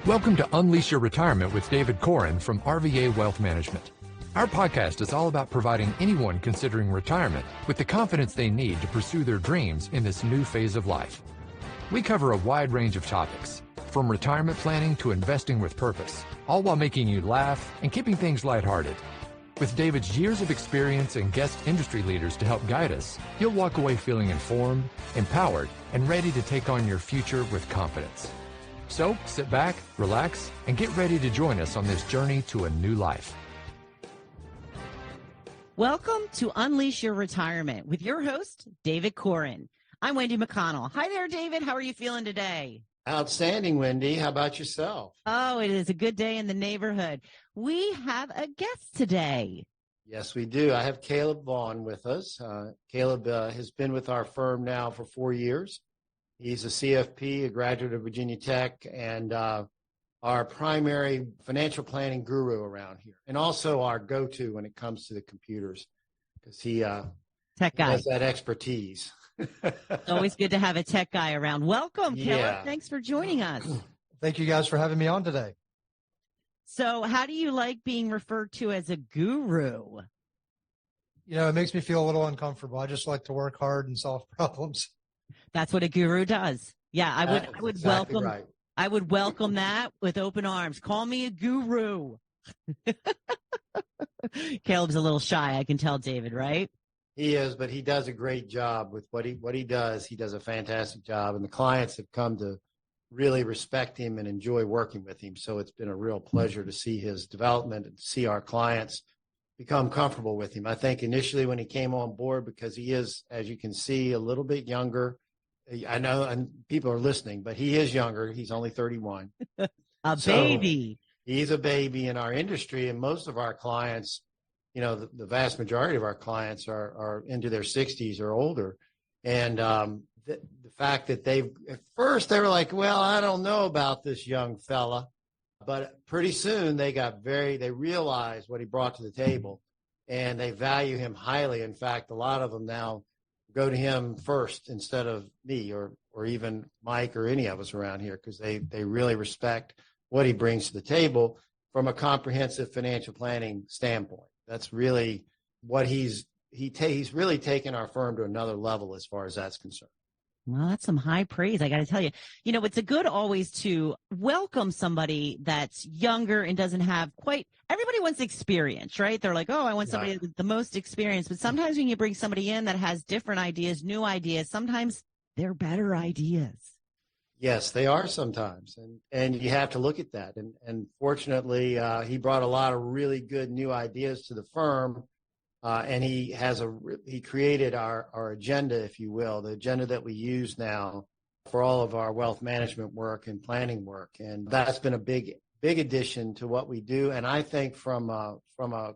Welcome to Unleash Your Retirement with David Koren from RVA Wealth Management. Our podcast is all about providing anyone considering retirement with the confidence they need to pursue their dreams in this new phase of life. We cover a wide range of topics, from retirement planning to investing with purpose, all while making you laugh and keeping things lighthearted. With David's years of experience and guest industry leaders to help guide us, you'll walk away feeling informed, empowered, and ready to take on your future with confidence. So sit back, relax, and get ready to join us on this journey to a new life. Welcome to Unleash Your Retirement with your host, David Koren. I'm Wendy McConnell. Hi there, David. How are you feeling today? Outstanding, Wendy. How about yourself? Oh, it is a good day in the neighborhood. We have a guest today. Yes, we do. I have Caleb Vaughan with us. Caleb has been with our firm now for 4 years. He's a CFP, a graduate of Virginia Tech, and our primary financial planning guru around here, and also our go-to when it comes to the computers, because he tech guy has that expertise. It's always good to have a tech guy around. Welcome, Caleb. Yeah. Thanks for joining us. Thank you guys for having me on today. So how do you like being referred to as a guru? You know, it makes me feel a little uncomfortable. I just like to work hard and solve problems. That's what a guru does. Yeah, I would Exactly welcome. right. I would welcome that with open arms. Call me a guru. Caleb's a little shy, I can tell, David, right? He is, but he does a great job with what he does. He does a fantastic job, and the clients have come to really respect him and enjoy working with him. So it's been a real pleasure to see his development and to see our clients become comfortable with him. I think initially when he came on board, because he is, as you can see, a little bit younger. I know, and people are listening, but he is younger. He's only 31. Baby. He's a baby in our industry, and most of our clients, you know, the vast majority of our clients are into their 60s or older. And the fact that at first they were like, well, I don't know about this young fella. But pretty soon they realized what he brought to the table, and they value him highly. In fact, a lot of them now go to him first instead of me or even Mike or any of us around here, because they really respect what he brings to the table from a comprehensive financial planning standpoint. That's really what he's really taken our firm to another level as far as that's concerned. Well, that's some high praise, I got to tell you. You know, it's a good always to welcome somebody that's younger and doesn't have everybody wants experience, right? They're like, oh, I want somebody with the most experience. But sometimes when you bring somebody in that has different ideas, new ideas, sometimes they're better ideas. Yes, they are sometimes. And you have to look at that. And fortunately, he brought a lot of really good new ideas to the firm. And he created our agenda, if you will, the agenda that we use now for all of our wealth management work and planning work. And that's been a big addition to what we do. And I think from a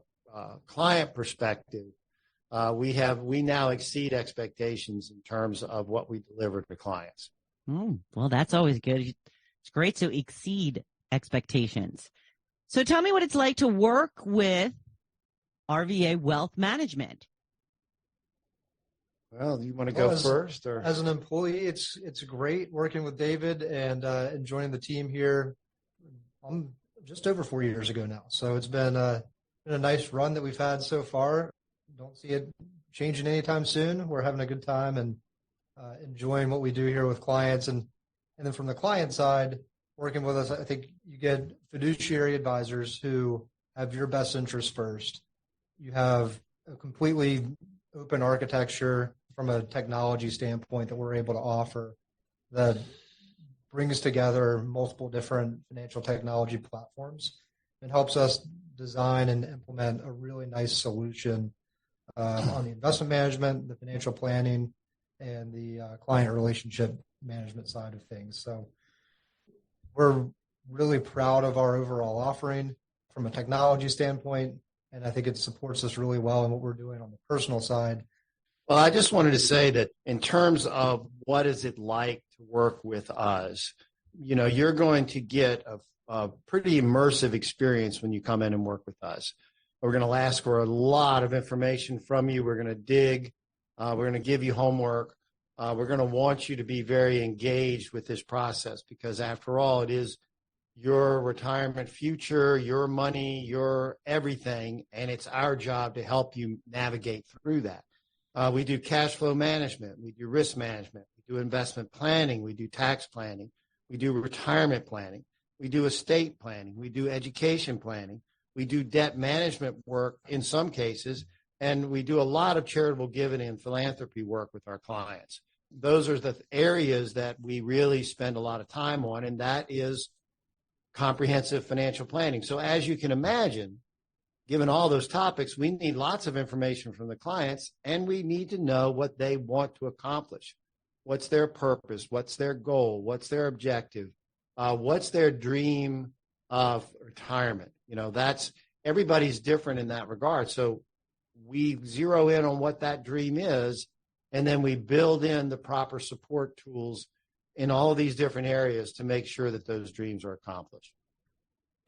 client perspective, we now exceed expectations in terms of what we deliver to clients. Well, that's always good. It's great to exceed expectations. So tell me what it's like to work with RVA Wealth Management. Well, you want to go first? Or as an employee, it's great working with David and joining the team here. I'm just over 4 years ago now, so it's been a nice run that we've had so far. Don't see it changing anytime soon. We're having a good time and enjoying what we do here with clients. And then from the client side, working with us, I think you get fiduciary advisors who have your best interests first. You have a completely open architecture from a technology standpoint that we're able to offer that brings together multiple different financial technology platforms and helps us design and implement a really nice solution on the investment management, the financial planning, and the client relationship management side of things. So we're really proud of our overall offering from a technology standpoint. And I think it supports us really well in what we're doing on the personal side. Well, I just wanted to say that in terms of what is it like to work with us, you know, you're going to get a pretty immersive experience when you come in and work with us. We're going to ask for a lot of information from you. We're going to dig. We're going to give you homework. We're going to want you to be very engaged with this process because, after all, it is your retirement future, your money, your everything, and it's our job to help you navigate through that. We do cash flow management, we do risk management, we do investment planning, we do tax planning, we do retirement planning, we do estate planning, we do education planning, we do debt management work in some cases, and we do a lot of charitable giving and philanthropy work with our clients. Those are the areas that we really spend a lot of time on, and that is comprehensive financial planning. So as you can imagine, given all those topics, we need lots of information from the clients, and we need to know what they want to accomplish. What's their purpose? What's their goal? What's their objective? What's their dream of retirement? That's everybody's different in that regard. So we zero in on what that dream is, and then we build in the proper support tools in all these different areas to make sure that those dreams are accomplished.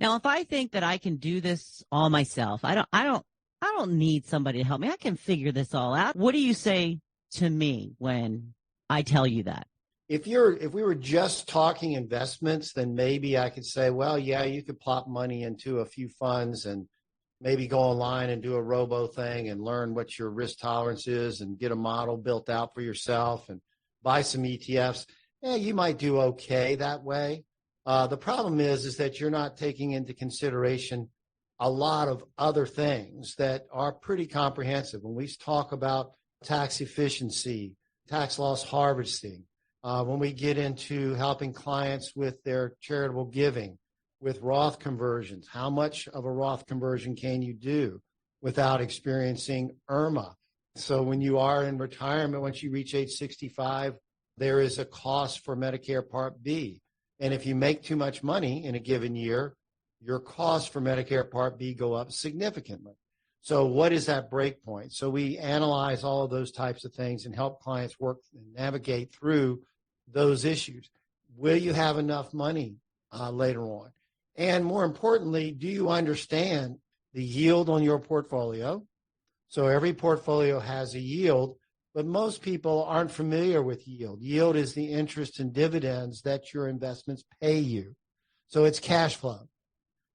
Now, if I think that I can do this all myself, I don't need somebody to help me. I can figure this all out. What do you say to me when I tell you that? If we were just talking investments, then maybe I could say, well, yeah, you could plop money into a few funds and maybe go online and do a robo thing and learn what your risk tolerance is and get a model built out for yourself and buy some ETFs. Yeah, you might do okay that way. The problem is that you're not taking into consideration a lot of other things that are pretty comprehensive. When we talk about tax efficiency, tax loss harvesting, when we get into helping clients with their charitable giving, with Roth conversions, how much of a Roth conversion can you do without experiencing IRMA? So when you are in retirement, once you reach age 65, there is a cost for Medicare Part B. And if you make too much money in a given year, your costs for Medicare Part B go up significantly. So what is that break point? So we analyze all of those types of things and help clients work and navigate through those issues. Will you have enough money later on? And more importantly, do you understand the yield on your portfolio? So every portfolio has a yield, but most people aren't familiar with yield. Yield is the interest and dividends that your investments pay you. So it's cash flow.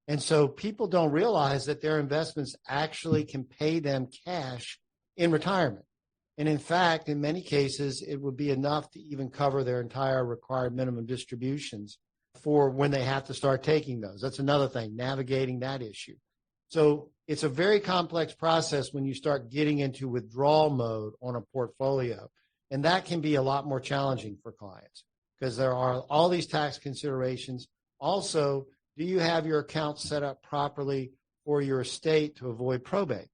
And so people don't realize that their investments actually can pay them cash in retirement. And in fact, in many cases, it would be enough to even cover their entire required minimum distributions for when they have to start taking those. That's another thing, navigating that issue. So it's a very complex process when you start getting into withdrawal mode on a portfolio. And that can be a lot more challenging for clients because there are all these tax considerations. Also, do you have your account set up properly for your estate to avoid probate?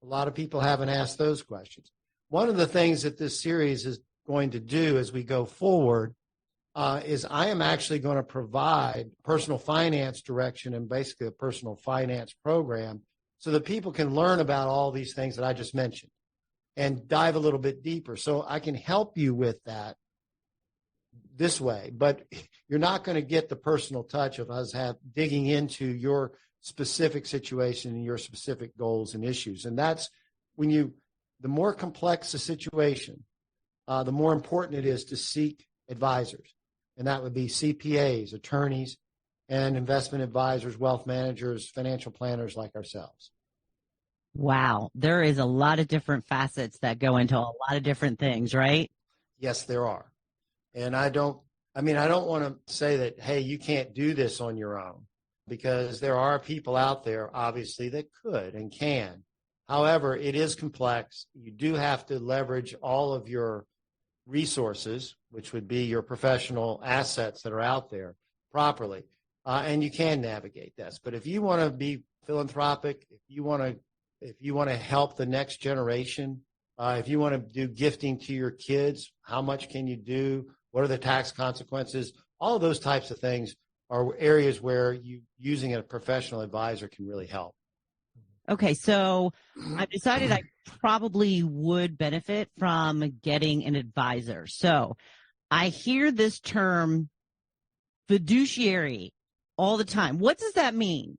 A lot of people haven't asked those questions. One of the things that this series is going to do as we go forward is I am actually going to provide personal finance direction and basically a personal finance program so that people can learn about all these things that I just mentioned and dive a little bit deeper. So I can help you with that this way, but you're not going to get the personal touch of us digging into your specific situation and your specific goals and issues. And that's when the more complex the situation, the more important it is to seek advisors. And that would be CPAs, attorneys, and investment advisors, wealth managers, financial planners like ourselves. Wow. There is a lot of different facets that go into a lot of different things, right? Yes, there are. And I don't want to say that, hey, you can't do this on your own, because there are people out there, obviously, that could and can. However, it is complex. You do have to leverage all of your resources, which would be your professional assets that are out there properly. And you can navigate this. But if you want to be philanthropic, if you want to help the next generation, if you want to do gifting to your kids, how much can you do? What are the tax consequences? All of those types of things are areas where using a professional advisor can really help. Okay, so I've decided I probably would benefit from getting an advisor. So I hear this term fiduciary all the time. What does that mean?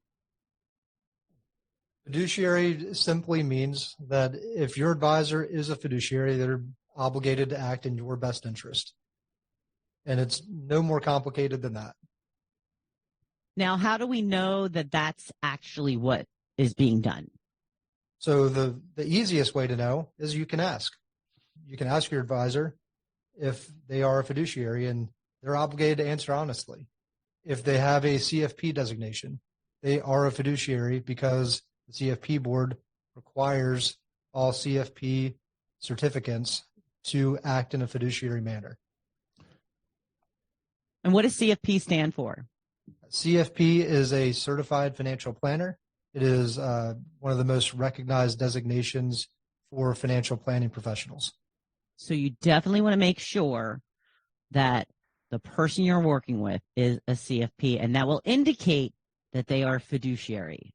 Fiduciary simply means that if your advisor is a fiduciary, they're obligated to act in your best interest. And it's no more complicated than that. Now, how do we know that that's actually what is being done? So the easiest way to know is you can ask. You can ask your advisor if they are a fiduciary, and they're obligated to answer honestly. If they have a CFP designation, they are a fiduciary because the CFP board requires all CFP certificates to act in a fiduciary manner. And what does CFP stand for? CFP is a certified financial planner. It is one of the most recognized designations for financial planning professionals. So you definitely want to make sure that the person you're working with is a CFP, and that will indicate that they are fiduciary.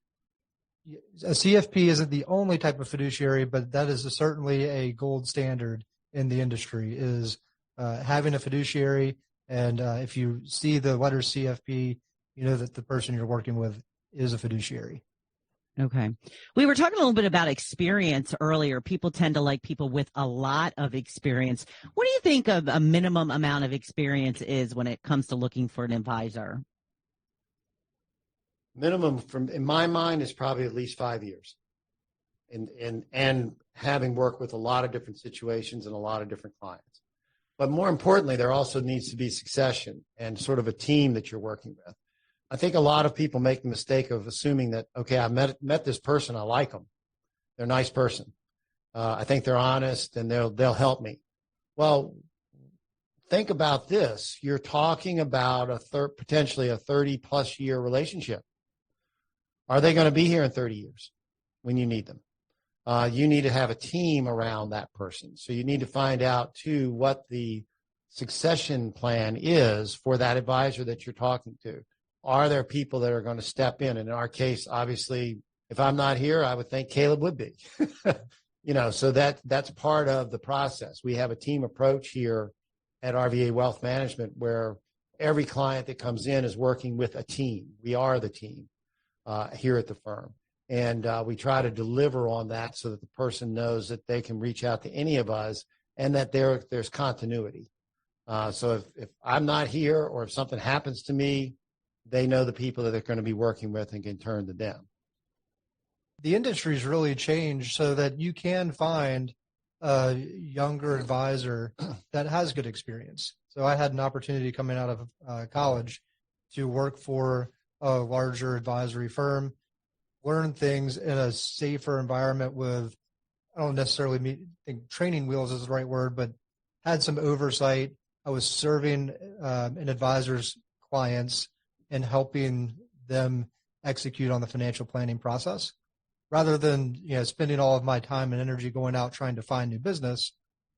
A CFP isn't the only type of fiduciary, but that is certainly a gold standard in the industry, is having a fiduciary. And if you see the letter CFP, you know that the person you're working with is a fiduciary. Okay. We were talking a little bit about experience earlier. People tend to like people with a lot of experience. What do you think of a minimum amount of experience is when it comes to looking for an advisor? Minimum, in my mind, is probably at least 5 years. And having worked with a lot of different situations and a lot of different clients. But more importantly, there also needs to be succession and sort of a team that you're working with. I think a lot of people make the mistake of assuming that, okay, I met this person, I like them. They're a nice person. I think they're honest and they'll help me. Well, think about this. You're talking about potentially a 30-plus year relationship. Are they going to be here in 30 years when you need them? You need to have a team around that person. So you need to find out, too, what the succession plan is for that advisor that you're talking to. Are there people that are going to step in? And in our case, obviously, if I'm not here, I would think Caleb would be. So that's part of the process. We have a team approach here at RVA Wealth Management where every client that comes in is working with a team. We are the team here at the firm. And we try to deliver on that so that the person knows that they can reach out to any of us and that there's continuity. So if I'm not here or if something happens to me, they know the people that they're going to be working with and can turn to them. The industry's really changed so that you can find a younger advisor that has good experience. So I had an opportunity coming out of college to work for a larger advisory firm, learn things in a safer environment with, I don't necessarily think training wheels is the right word, but had some oversight. I was serving an advisor's clients and helping them execute on the financial planning process. Rather than spending all of my time and energy going out trying to find new business,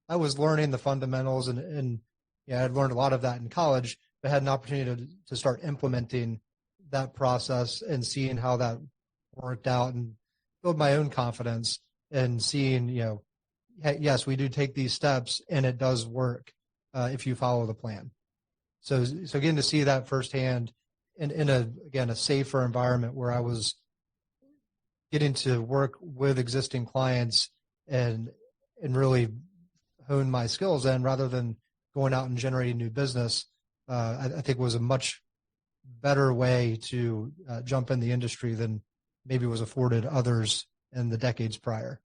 I was learning the fundamentals and I'd learned a lot of that in college, but had an opportunity to start implementing that process and seeing how that worked out and build my own confidence and seeing, yes, we do take these steps and it does work if you follow the plan. So getting to see that firsthand in a safer environment where I was getting to work with existing clients and really hone my skills in rather than going out and generating new business, I think was a much better way to jump in the industry than maybe was afforded others in the decades prior.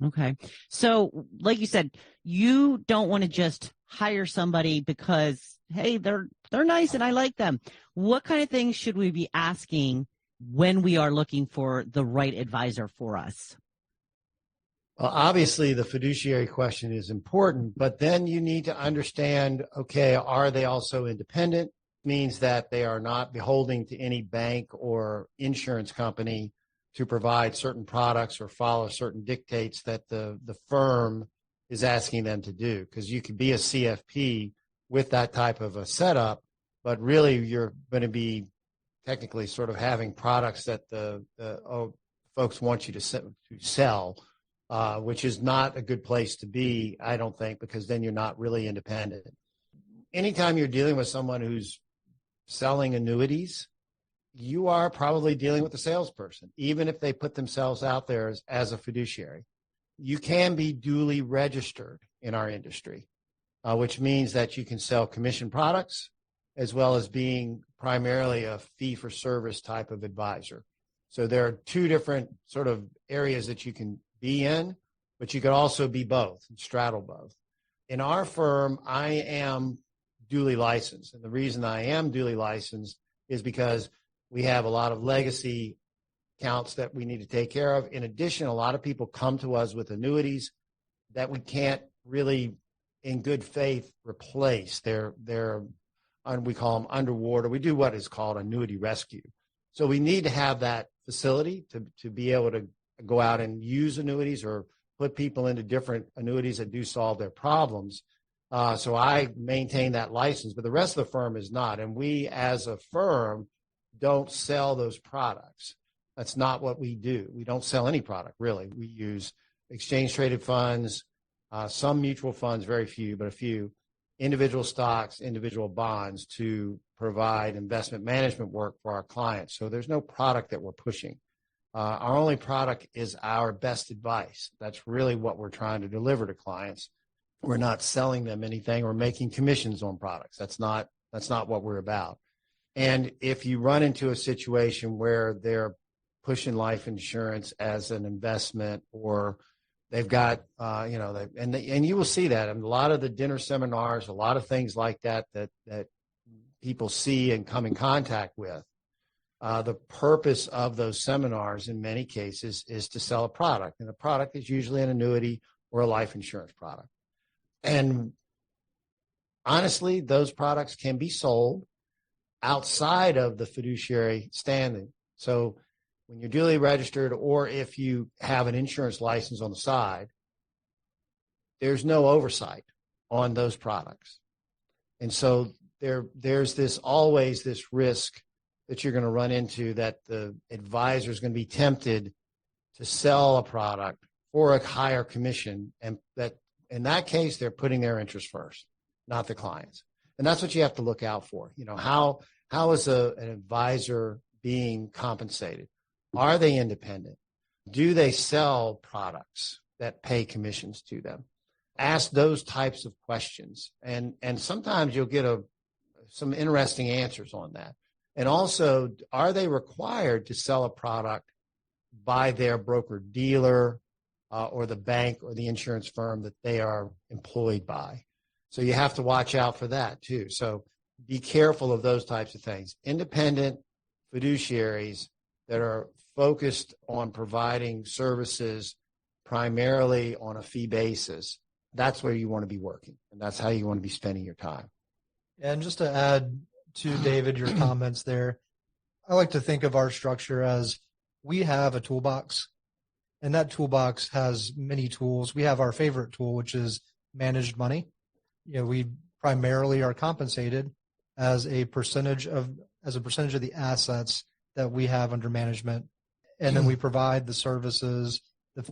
Okay. So like you said, you don't want to just hire somebody because, hey, they're nice and I like them. What kind of things should we be asking when we are looking for the right advisor for us? Well, obviously the fiduciary question is important, but then you need to understand, okay, are they also independent? Means that they are not beholden to any bank or insurance company to provide certain products or follow certain dictates that the firm is asking them to do. Because you could be a CFP with that type of a setup, but really you're going to be technically sort of having products that the folks want you to sell, which is not a good place to be, I don't think, because then you're not really independent. Anytime you're dealing with someone who's selling annuities, you are probably dealing with a salesperson, even if they put themselves out there as a fiduciary. You can be duly registered in our industry, which means that you can sell commission products as well as being primarily a fee-for-service type of advisor. So there are two different sort of areas that you can be in, but you could also be both and straddle both. In our firm, I am duly licensed. And the reason I am duly licensed is because we have a lot of legacy accounts that we need to take care of. In addition, a lot of people come to us with annuities that we can't really, in good faith, replace. They're we call them underwater. We do what is called annuity rescue. So we need to have that facility to be able to go out and use annuities or put people into different annuities that do solve their problems. So I maintain that license, but the rest of the firm is not. And we, as a firm, don't sell those products. That's not what we do. We don't sell any product, really. We use exchange-traded funds, some mutual funds, very few, but a few, individual stocks, individual bonds to provide investment management work for our clients. So there's no product that we're pushing. Our only product is our best advice. That's really what we're trying to deliver to clients. We're not selling them anything or making commissions on products. That's not what we're about. And if you run into a situation where they're pushing life insurance as an investment, or they've got, and you will see that in a lot of the dinner seminars, a lot of things like that people see and come in contact with. The purpose of those seminars in many cases is to sell a product, and the product is usually an annuity or a life insurance product. And honestly, those products can be sold outside of the fiduciary standing. So when you're duly registered, or if you have an insurance license on the side, there's no oversight on those products. And so there's always this risk that you're going to run into, that the advisor is going to be tempted to sell a product for a higher commission, and that in that case, they're putting their interest first, not the clients. And that's what you have to look out for. How is an advisor being compensated? Are they independent? Do they sell products that pay commissions to them? Ask those types of questions. And sometimes you'll get some interesting answers on that. And also, are they required to sell a product by their broker-dealer or the bank or the insurance firm that they are employed by? So you have to watch out for that too. So be careful of those types of things. Independent fiduciaries that are focused on providing services primarily on a fee basis, that's where you want to be working, and that's how you want to be spending your time. And just to add to David, your comments there, I like to think of our structure as we have a toolbox, and that toolbox has many tools. We have our favorite tool, which is managed money. We primarily are compensated as a percentage of the assets that we have under management. And then we provide the services, the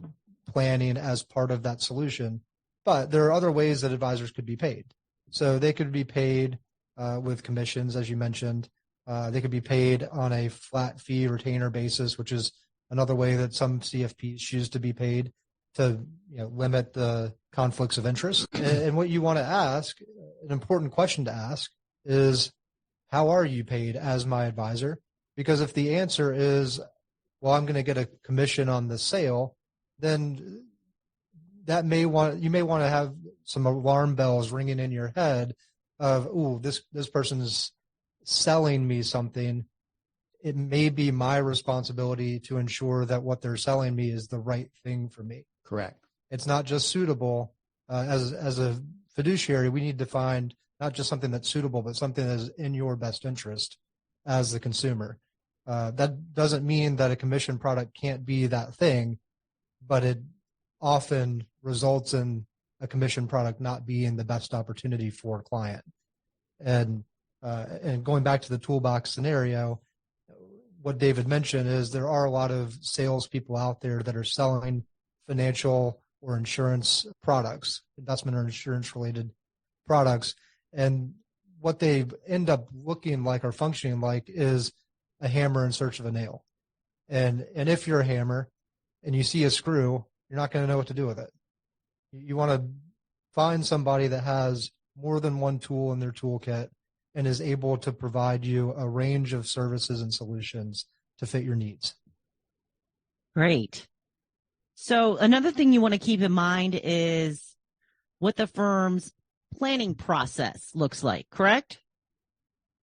planning as part of that solution. But there are other ways that advisors could be paid. So they could be paid with commissions, as you mentioned. They could be paid on a flat fee retainer basis, which is another way that some CFPs choose to be paid to limit the conflicts of interest. And what you want to ask, an important question to ask, is how are you paid as my advisor? Because if the answer is, well, I'm going to get a commission on the sale, then you may want to have some alarm bells ringing in your head of, ooh, this person is selling me something. It may be my responsibility to ensure that what they're selling me is the right thing for me. Correct. It's not just suitable. As a fiduciary, we need to find not just something that's suitable, but something that is in your best interest as the consumer. That doesn't mean that a commission product can't be that thing, but it often results in a commission product not being the best opportunity for a client. And going back to the toolbox scenario, what David mentioned is there are a lot of salespeople out there that are selling financial or insurance products, investment or insurance related products. And what they end up looking like or functioning like is a hammer in search of a nail. And if you're a hammer and you see a screw, you're not going to know what to do with it. You want to find somebody that has more than one tool in their toolkit and is able to provide you a range of services and solutions to fit your needs. Great. So another thing you want to keep in mind is what the firm's planning process looks like, correct?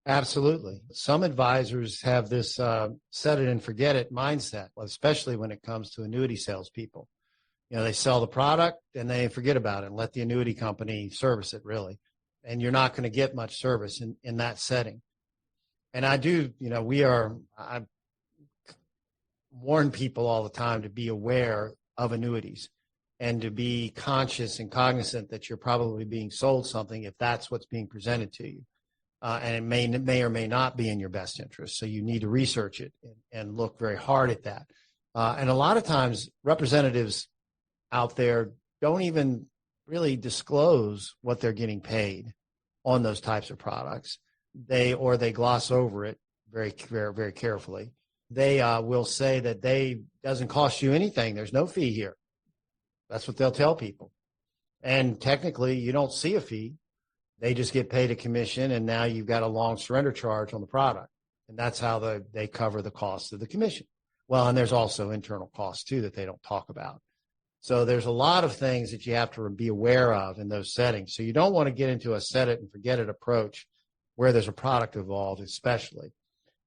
Absolutely. Some advisors have this set it and forget it mindset, especially when it comes to annuity salespeople. They sell the product and they forget about it and let the annuity company service it, really. And you're not going to get much service in that setting. And I warn people all the time to be aware of annuities and to be conscious and cognizant that you're probably being sold something if that's what's being presented to you. And it may or may not be in your best interest. So you need to research it and look very hard at that. And a lot of times representatives out there don't even really disclose what they're getting paid on those types of products. They gloss over it very, very, very carefully. They will say that doesn't cost you anything. There's no fee here. That's what they'll tell people. And technically, you don't see a fee. They just get paid a commission, and now you've got a long surrender charge on the product. And that's how they cover the cost of the commission. Well, and there's also internal costs, too, that they don't talk about. So there's a lot of things that you have to be aware of in those settings. So you don't want to get into a set it and forget it approach where there's a product involved, especially.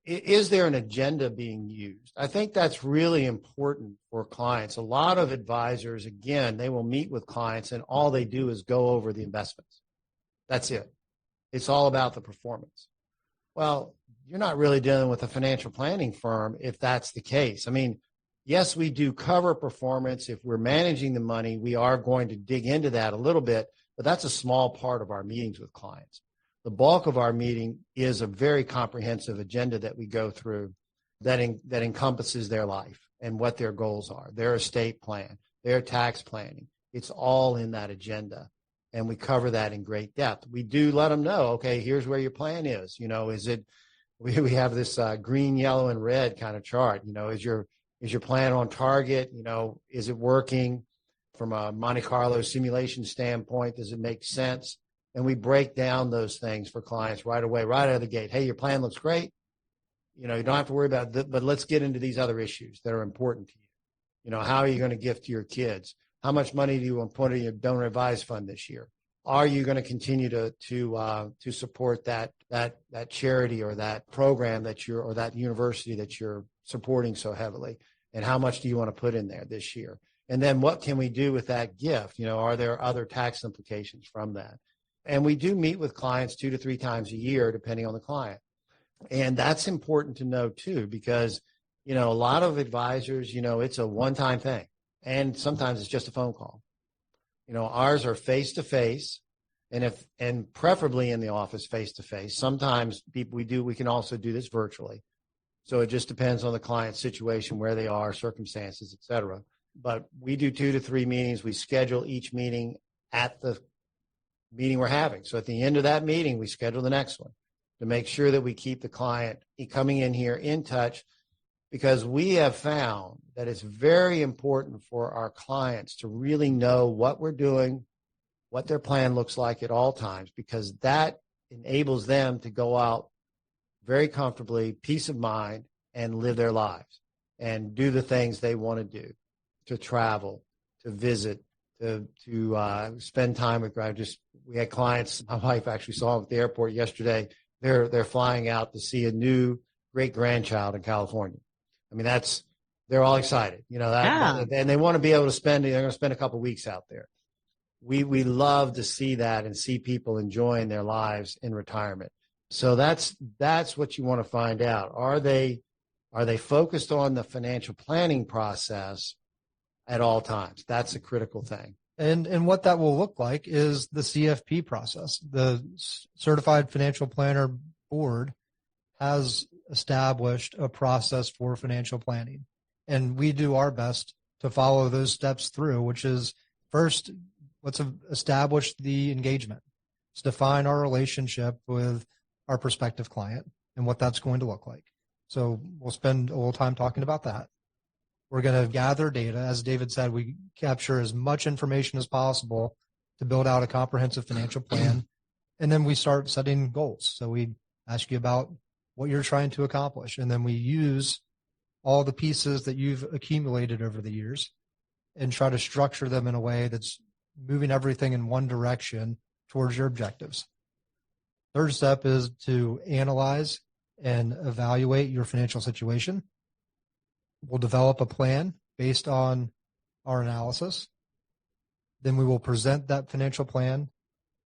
Is there an agenda being used? I think that's really important for clients. A lot of advisors, again, they will meet with clients and all they do is go over the investments. That's it. It's all about the performance. Well, you're not really dealing with a financial planning firm if that's the case. I mean, yes, we do cover performance. If we're managing the money, we are going to dig into that a little bit, but that's a small part of our meetings with clients. The bulk of our meeting is a very comprehensive agenda that we go through that encompasses their life and what their goals are, their estate plan, their tax planning. It's all in that agenda, and we cover that in great depth. We do let them know, okay, here's where your plan is. Is it? We have this green, yellow, and red kind of chart. Is your plan on target? Is it working from a Monte Carlo simulation standpoint? Does it make sense? And we break down those things for clients right away, right out of the gate. Hey, your plan looks great. You don't have to worry about it, but let's get into these other issues that are important to you. How are you going to gift to your kids? How much money do you want to put in your donor advised fund this year? Are you going to continue to support that charity or that program or that university that you're supporting so heavily? And how much do you want to put in there this year? And then what can we do with that gift? Are there other tax implications from that? And we do meet with clients 2 to 3 times a year, depending on the client. And that's important to know, too, because, a lot of advisors, it's a one-time thing. And sometimes it's just a phone call. Ours are face-to-face and preferably in the office face-to-face. Sometimes we can also do this virtually. So it just depends on the client's situation, where they are, circumstances, et cetera. But we do 2 to 3 meetings. We schedule each meeting at the meeting we're having. So at the end of that meeting, we schedule the next one to make sure that we keep the client coming in here in touch, because we have found that it's very important for our clients to really know what we're doing, what their plan looks like at all times, because that enables them to go out very comfortably, peace of mind, and live their lives and do the things they want to do, to travel, to visit, to spend time with. We had clients. My wife actually saw them at the airport yesterday. They're flying out to see a new great grandchild in California. I mean, they're all excited, and they want to be able to they're going to spend a couple of weeks out there. We love to see that and see people enjoying their lives in retirement. So that's what you want to find out. Are they focused on the financial planning process at all times? That's a critical thing. And what that will look like is the CFP process. The Certified Financial Planner Board has established a process for financial planning. And we do our best to follow those steps through, which is first, let's establish the engagement. Let's define our relationship with our prospective client and what that's going to look like. So we'll spend a little time talking about that. We're going to gather data. As David said, we capture as much information as possible to build out a comprehensive financial plan. And then we start setting goals. So we ask you about what you're trying to accomplish. And then we use all the pieces that you've accumulated over the years and try to structure them in a way that's moving everything in one direction towards your objectives. Third step is to analyze and evaluate your financial situation. We'll develop a plan based on our analysis. Then we will present that financial plan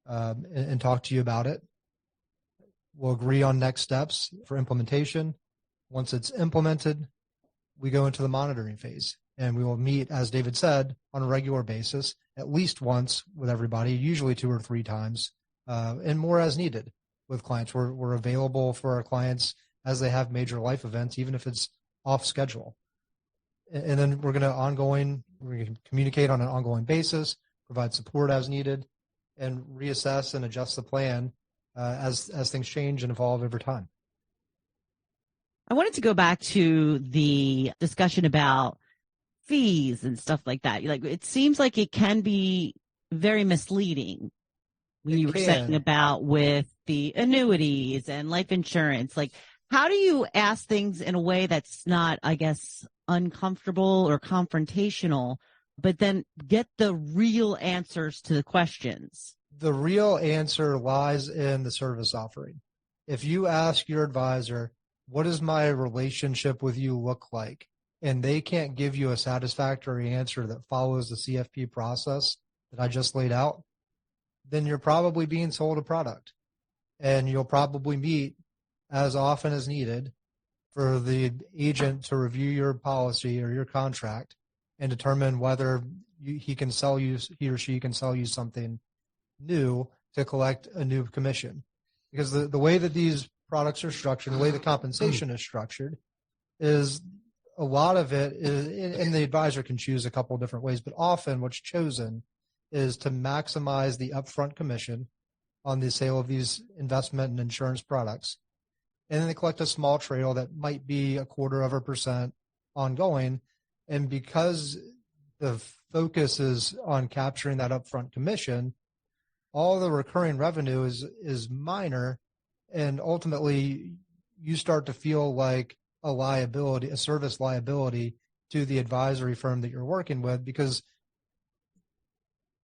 and talk to you about it. We'll agree on next steps for implementation. Once it's implemented, we go into the monitoring phase, and we will meet, as David said, on a regular basis, at least once with everybody, usually 2 or 3 times, and more as needed with clients. We're available for our clients as they have major life events, even if it's off schedule. And then we're going to communicate on an ongoing basis, provide support as needed, and reassess and adjust the plan as things change and evolve over time. I wanted to go back to the discussion about fees and stuff like that. Like, it seems like it can be very misleading when you were saying about with the annuities and life insurance. Like, how do you ask things in a way that's not, I guess, uncomfortable or confrontational, but then get the real answers to the questions? The real answer lies in the service offering. If you ask your advisor, what does my relationship with you look like? And they can't give you a satisfactory answer that follows the CFP process that I just laid out, then you're probably being sold a product. And you'll probably meet as often as needed for the agent to review your policy or your contract and determine whether he or she can sell you something new to collect a new commission. Because the way that these products are structured, the way the compensation is structured, is a lot of it is, and the advisor can choose a couple of different ways, but often what's chosen is to maximize the upfront commission on the sale of these investment and insurance products. And then they collect a small trail that might be 0.25% ongoing. And because the focus is on capturing that upfront commission, all the recurring revenue is minor. And ultimately, you start to feel like a liability, a service liability to the advisory firm that you're working with, because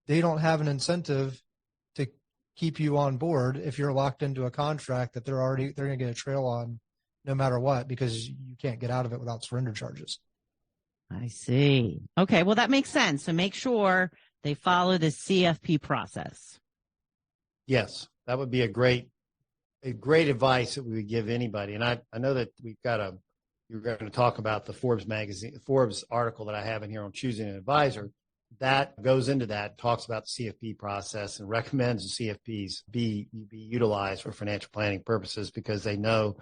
they don't have an incentive to keep you on board if you're locked into a contract that they're going to get a trail on no matter what, because you can't get out of it without surrender charges. I see. Okay, well, that makes sense. So make sure they follow the CFP process. Yes, that would be a great advice that we would give anybody. And I know that you're going to talk about the Forbes article that I have in here on choosing an advisor. That goes into that, talks about the CFP process and recommends the CFPs be utilized for financial planning purposes, because they know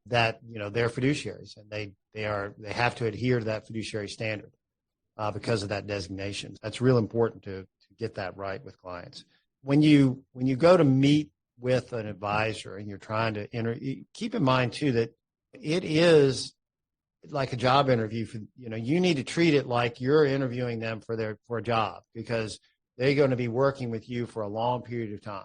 that, they're fiduciaries and they have to adhere to that fiduciary standard because of that designation. That's real important to get that right with clients. When you go to meet with an advisor and you're trying to keep in mind too that it is like a job interview. You need to treat it like you're interviewing them for a job, because they're going to be working with you for a long period of time,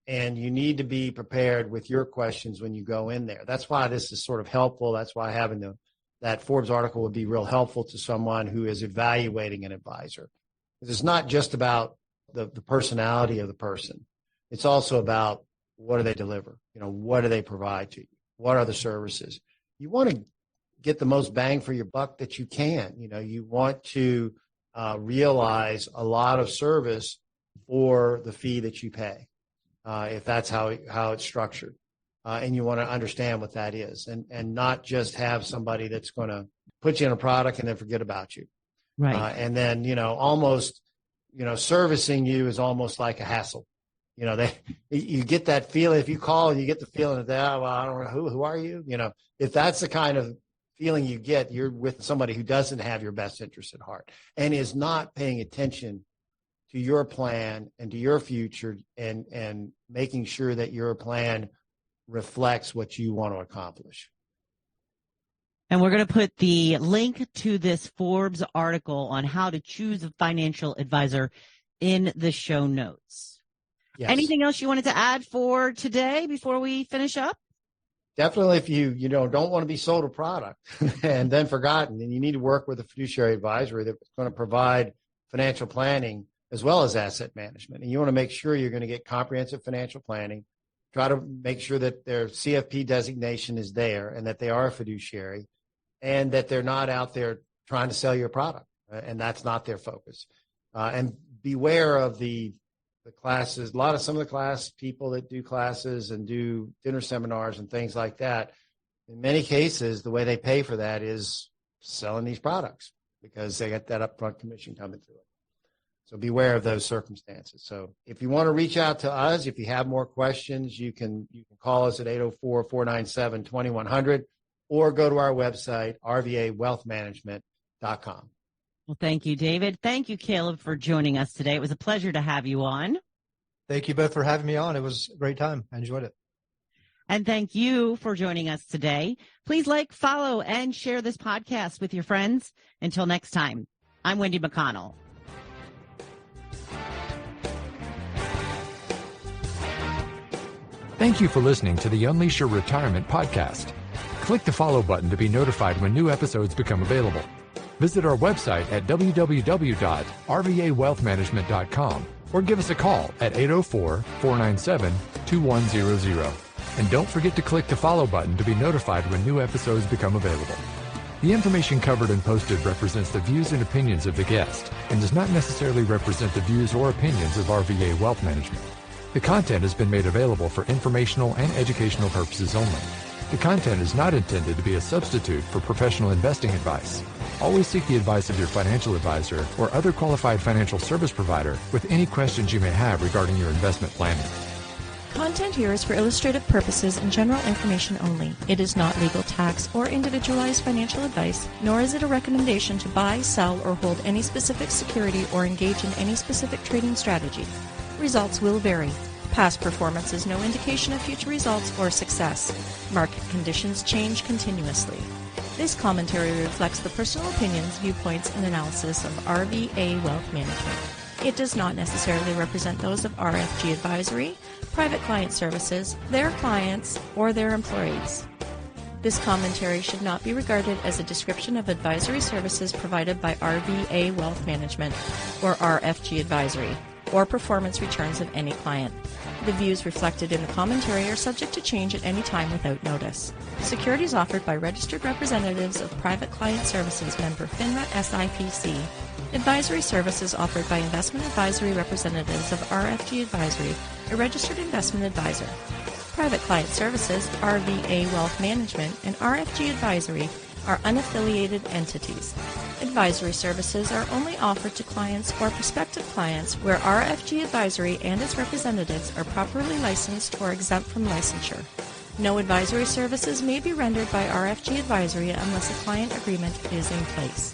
and you need to be prepared with your questions when you go in there. That's why this is sort of helpful. That's why having that Forbes article would be real helpful to someone who is evaluating an advisor, because it's not just about the personality of the person. It's also about what do they deliver? What do they provide to you? What are the services? You want to get the most bang for your buck that you can. You want to realize a lot of service for the fee that you pay, if that's how it's structured. And you want to understand what that is, and not just have somebody that's going to put you in a product and then forget about you. Right. And then, almost, servicing you is almost like a hassle. You get that feeling, if you call and you get the feeling that, I don't know, who are you? If that's the kind of feeling you get, you're with somebody who doesn't have your best interest at heart and is not paying attention to your plan and to your future, and making sure that your plan reflects what you want to accomplish. And we're going to put the link to this Forbes article on how to choose a financial advisor in the show notes. Yes. Anything else you wanted to add for today before we finish up? Definitely, if you don't want to be sold a product and then forgotten, and you need to work with a fiduciary advisory that's going to provide financial planning as well as asset management. And you want to make sure you're going to get comprehensive financial planning. Try to make sure that their CFP designation is there and that they are a fiduciary and that they're not out there trying to sell your product. And that's not their focus. And beware of the classes. Some of the class people that do classes and do dinner seminars and things like that, in many cases, the way they pay for that is selling these products because they get that upfront commission coming through it. So beware of those circumstances. So if you want to reach out to us, if you have more questions, you can call us at 804-497-2100 or go to our website, rvawealthmanagement.com. Well, thank you, David. Thank you, Caleb, for joining us today. It was a pleasure to have you on. Thank you both for having me on. It was a great time. I enjoyed it. And thank you for joining us today. Please like, follow, and share this podcast with your friends. Until next time, I'm Wendy McConnell. Thank you for listening to the Unleash Your Retirement podcast. Click the follow button to be notified when new episodes become available. Visit our website at www.rvawealthmanagement.com or give us a call at 804-497-2100. And don't forget to click the follow button to be notified when new episodes become available. The information covered and posted represents the views and opinions of the guest and does not necessarily represent the views or opinions of RVA Wealth Management. The content has been made available for informational and educational purposes only. The content is not intended to be a substitute for professional investing advice. Always seek the advice of your financial advisor or other qualified financial service provider with any questions you may have regarding your investment planning. Content here is for illustrative purposes and general information only. It is not legal, tax, or individualized financial advice, nor is it a recommendation to buy, sell, or hold any specific security or engage in any specific trading strategy. Results will vary. Past performance is no indication of future results or success. Market conditions change continuously. This commentary reflects the personal opinions, viewpoints, and analysis of RVA Wealth Management. It does not necessarily represent those of RFG Advisory, Private Client Services, their clients, or their employees. This commentary should not be regarded as a description of advisory services provided by RVA Wealth Management or RFG Advisory, or performance returns of any client. The views reflected in the commentary are subject to change at any time without notice. Securities offered by registered representatives of Private Client Services member FINRA SIPC. Advisory services offered by investment advisory representatives of RFG Advisory, a registered investment advisor. Private Client Services, RVA Wealth Management, and RFG Advisory are unaffiliated entities. Advisory services are only offered to clients or prospective clients where RFG Advisory and its representatives are properly licensed or exempt from licensure. No advisory services may be rendered by RFG Advisory unless a client agreement is in place.